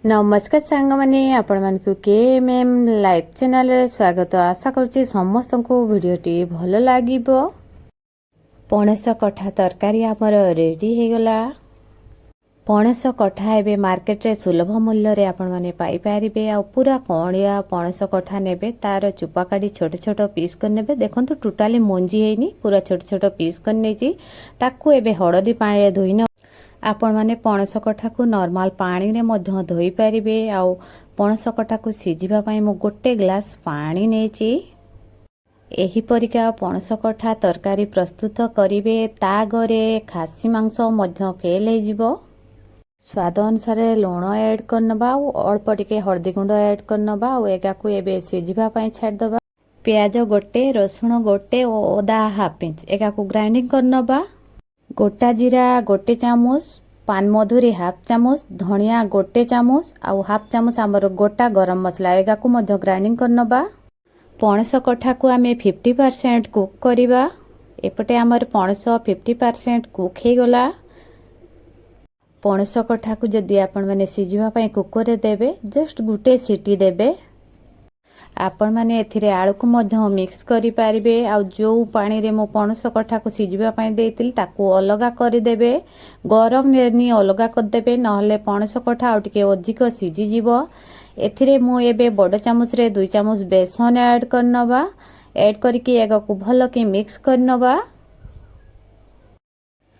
नमस्कार सांग माने आपण मानकु के एम लाइव चैनल रे स्वागत। आशा करछि समस्त को वीडियोटी भल लागिबो। पणस कठा तरकारी हमर रेडी हे गला। पणस कठा एबे मार्केट रे सुलभ मूल्य रे आपण माने पाई पारिबे। आ पूरा कणिया पणस कठा नेबे, तार चुपा काडी छोट छोट पीस कर नेबे। देखंतु टोटाली मंजी हेनी, पूरा छोट छोट पीस कर नेची। ताकू एबे हळदी पानी रे धोई न आपण माने पणस कठा को नॉर्मल पानी रे मध्य धोई पारिबे। आ पणस कठा को सिजिबा पई मो गोटे ग्लास पानी नेची। एही परिका पणस कठा तरकारी प्रस्तुत करिवे। ता गरे खासी मांस मध्य फेल हे जिवो। स्वाद अनुसार लूण ऐड करनबा, अल्प टिके हळदी गुंड ऐड करनबा। एगा को एबे सिजिबा पई छाड़ दबा। प्याज गोटे, रसुण गोटे, अदा हाफ इंच एगा को ग्राइंडिंग करनबा। गोटा जीरा गोटे चामच, पान मधुरी हाफ चामच, धनिया गोटे चामच आ हाफ चामच आमर गोटा गरम मसला एगा को मध्य ग्राइंडिंग करनबा। पणस कठा को आमे 50% कुक करिबा। एपटे आमर पणस 50% कुक हे गला। पणस कठा को जदी आपण माने सिजिबा पई कुकर रे देबे, जस्ट गुटे सीटी देबे। आपण माने एथिरे आलू को मध्य मिक्स करि पारिबे। आ जो पानी रे मो पणस कठा को सिजिबा पई देतिल ताको अलगा करि देबे। गरम नेनी अलगा कर देबे, नहले पणस कठा आ टिके अधिक सिजि जिवो। एथिरे मो एबे बड़ चामच रे 2 चामच बेसन ऐड करनबा। ऐड करके एगा को भलो के मिक्स करनबा।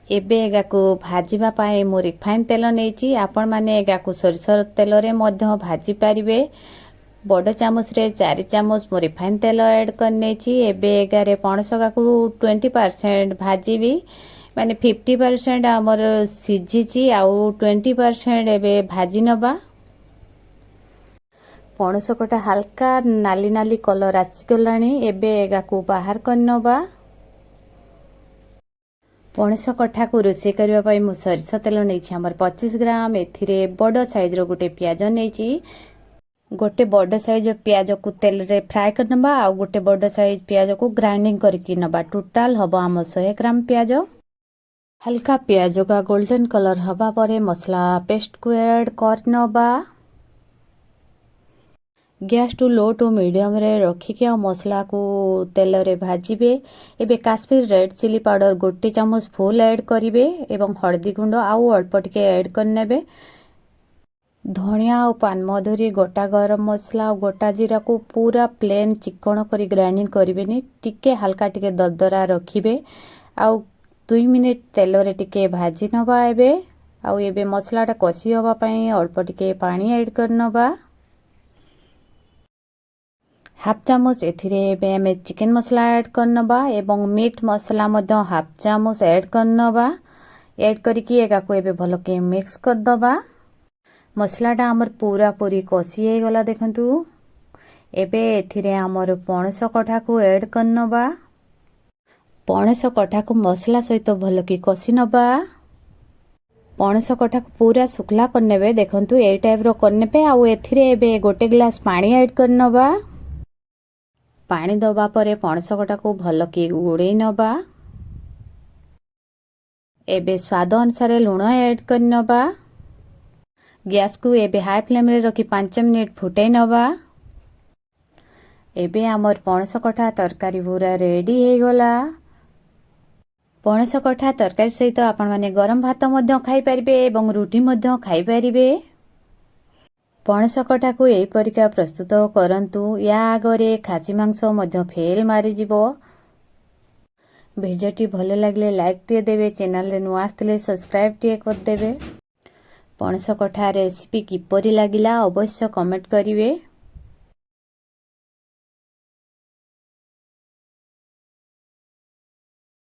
एबे एगा को भाजीबा पई मो रिफाइन तेल नेची। आपण माने एगा को सरिसर तेल रे मध्य भाजी पारिबे। बड़ चामच रे 4 चामच मो रिफाइन तेल ऐड करने ची। एबे एगारे पणस को 20% भाजीबी, माने 50% आमर सिझिची आउ 20% एबे भाजी नबा। पणस कटा हल्का नाली नाली कलर आसी गलानी। एबे एगा को बाहर करनबा। पणस कठा को रोसे करबा पई मु सरिस तेल नेछि हमर 25 ग्राम। एथिरे बड़ साइज रो गुटे प्याज नेछि। गोटे बड़ साइज प्याज को तेल रे फ्राई करनबा। आ गोटे बड़ साइज प्याज को ग्राइंडिंग करके नबा। टोटल हबो हम 100 ग्राम प्याज। हल्का प्याज का गोल्डन कलर हबा परे मसला पेस्ट को ऐड करनबा। Gas to low to medium रे रखी के मसला को तेल रे भाजीबे। एबे काश्मीर रेड चिली पाउडर गोटे चामच फुल ऐड करिवे एवं हळदी गुंड आउ अल्प टिके ऐड करनेबे। धनिया और पान मधुरी गोटा गरम मसला और गोटा जीरा को पूरा प्लेन चिकन करी ग्राइंडिंग करिवेनी। टिके हल्का टिके दरदरा रखिबे। आउ 2 मिनिट तेल रे टिके भाजी नबा। एबे मसला टा कसी हबा पई अल्प टिके पानी ऐड करनबा। हाफ चामच एथिरे एबे हमें चिकन मसला ऐड करनबा एवं मीट मसला मध्य हाफ चामच ऐड करनबा। ऐड करिकी एगा को एबे भलो के मिक्स कर दबा। मसलाटा आमर पूरा पूरी कसी हे गला देखंतु। एबे एथिरे आमर पणस कठा को ऐड करनबा। पणस कठा को मसला सहित भलो की कसी नबा। पणस कठा को पूरा सुखला करनेबे। देखंतु ए टाइप रो करनेबे। आ एथिरे एबे गोटे ग्लास पानी ऐड करनबा। पानी दबा परे पणस कठा को भलो की गुड़े नबा। एबे स्वाद अनुसार लूण ऐड करनबा। गैस को एबे हाई फ्लेम रे रखी 5 मिनिट फुटाई नबा। एबे आमर पणस कठा तरकारी पूरा रेडी हे गला। पणस कठा तरकारी सहित आपण माने गरम भात मध्य खाई परिबे एवं रोटी मध्य खाई परिबे। पणस कठा को एई परिका प्रस्तुत करंतु। या आगरे खासी मांस मध्य फेल मारी जिवो। वीडियोटी भले लागले लाइक टिए देबे। चैनल रे नुआ आस्थिले सब्सक्राइब टिए कर देबे। पणस कठा रेसिपी किपरि लागिला अवश्य कमेंट करिवे।